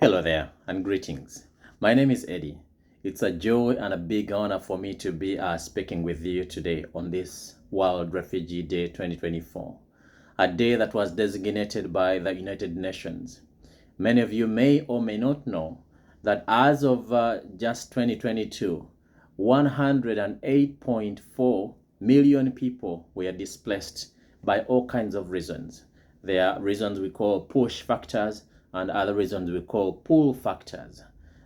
Hello there and greetings. My name is Eddie. It's a joy and a big honor for me to be speaking with you today on this World Refugee Day 2024, a day that was designated by the United Nations. Many of you may or may not know that as of just 2022, 108.4 million people were displaced by all kinds of reasons. There are reasons we call push factors and other reasons we call pull factors.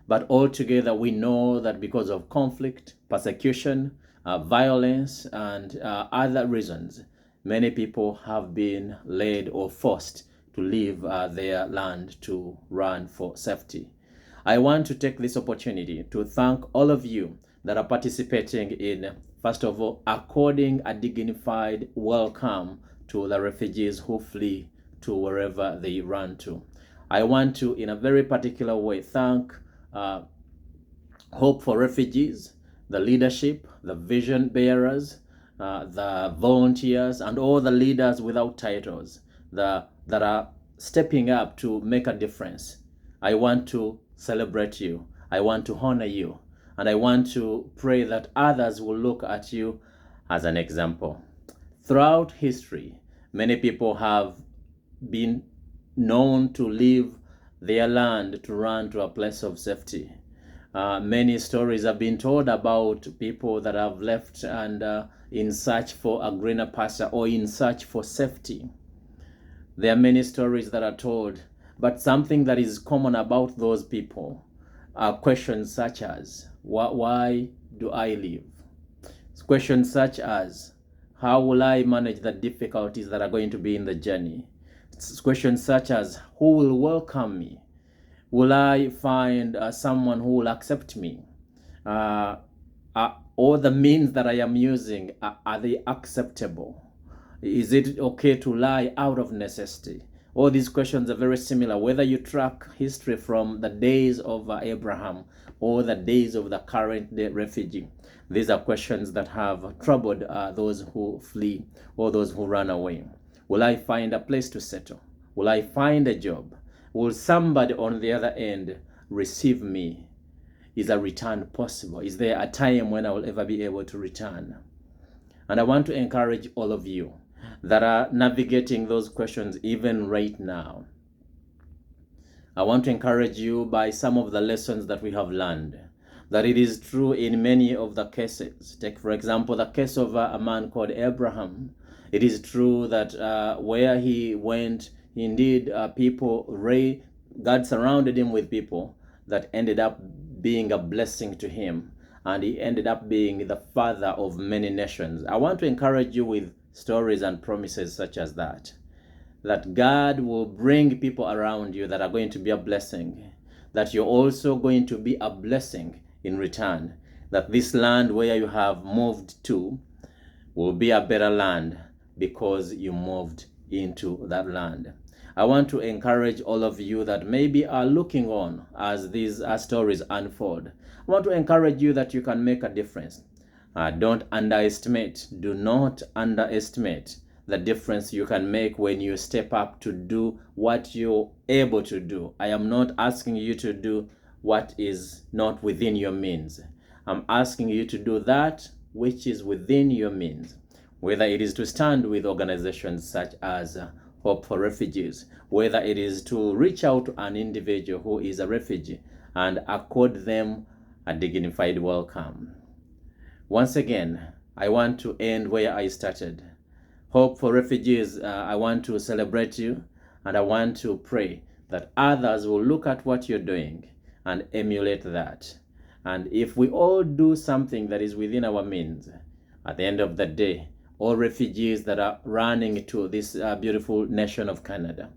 But altogether, we know that because of conflict, persecution, violence, and other reasons, many people have been led or forced to leave their land to run for safety. I want to take this opportunity to thank all of you that are participating in, first of all, according a dignified welcome to the refugees who flee to wherever they run to. I want to, in a very particular way, thank Hope for Refugees, the leadership, the vision bearers, the volunteers, and all the leaders without titles that are stepping up to make a difference. I want to celebrate you. I want to honor you. And I want to pray that others will look at you as an example. Throughout history, many people have been known to leave their land to run to a place of safety. Many stories have been told about people that have left and in search for a greener pasture or in search for safety. There are many stories that are told, but something that is common about those people are questions such as, why do I leave? Questions such as, how will I manage the difficulties that are going to be in the journey? Questions such as, who will welcome me? Will I find someone who will accept me? All the means that I am using, are they acceptable? Is it okay to lie out of necessity? All these questions are very similar, whether you track history from the days of Abraham or the days of the current day refugee. These are questions that have troubled those who flee or those who run away. Will I find a place to settle? Will I find a job? Will somebody on the other end receive me? Is a return possible? Is there a time when I will ever be able to return? And I want to encourage all of you that are navigating those questions even right now. I want to encourage you by some of the lessons that we have learned, that it is true in many of the cases. Take, for example, the case of a man called Abraham. It is true that where he went, indeed, God surrounded him with people that ended up being a blessing to him, and he ended up being the father of many nations. I want to encourage you with stories and promises such as that God will bring people around you that are going to be a blessing, that you're also going to be a blessing in return, that this land where you have moved to will be a better land because you moved into that land. I want to encourage all of you that maybe are looking on as these stories unfold. I want to encourage you that you can make a difference. Do not underestimate the difference you can make when you step up to do what you're able to do. I am not asking you to do what is not within your means. I'm asking you to do that which is within your means, whether it is to stand with organizations such as Hope for Refugees, whether it is to reach out to an individual who is a refugee and accord them a dignified welcome. Once again, I want to end where I started. Hope for Refugees, I want to celebrate you, and I want to pray that others will look at what you're doing and emulate that. And if we all do something that is within our means, at the end of the day, all refugees that are running to this beautiful nation of Canada,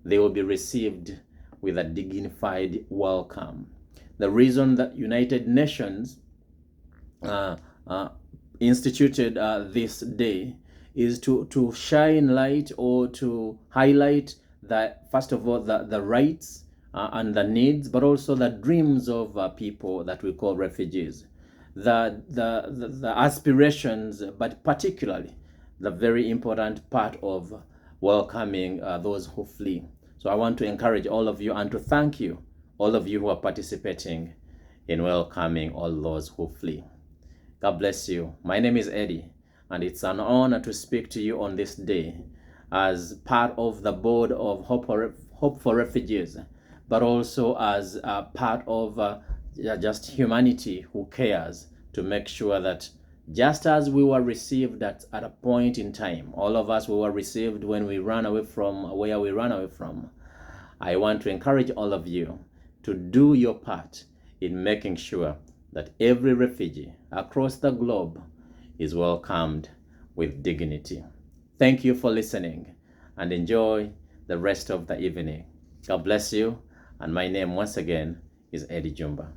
they will be received with a dignified welcome. The reason that United Nations instituted this day is to shine light or to highlight that, first of all, the rights and the needs, but also the dreams of people that we call refugees. The aspirations, but particularly the very important part of welcoming those who flee. So I want to encourage all of you and to thank you all of you who are participating in welcoming all those who flee. God bless you. My name is Eddie, and it's an honor to speak to you on this day as part of the board of Hope for Refugees, but also as part of just humanity who cares to make sure that just as we were received at a point in time, all of us we were received when we ran away from where we ran away from. I want to encourage all of you to do your part in making sure that every refugee across the globe is welcomed with dignity. Thank you for listening and enjoy the rest of the evening. God bless you. And my name once again is Eddie Jumba.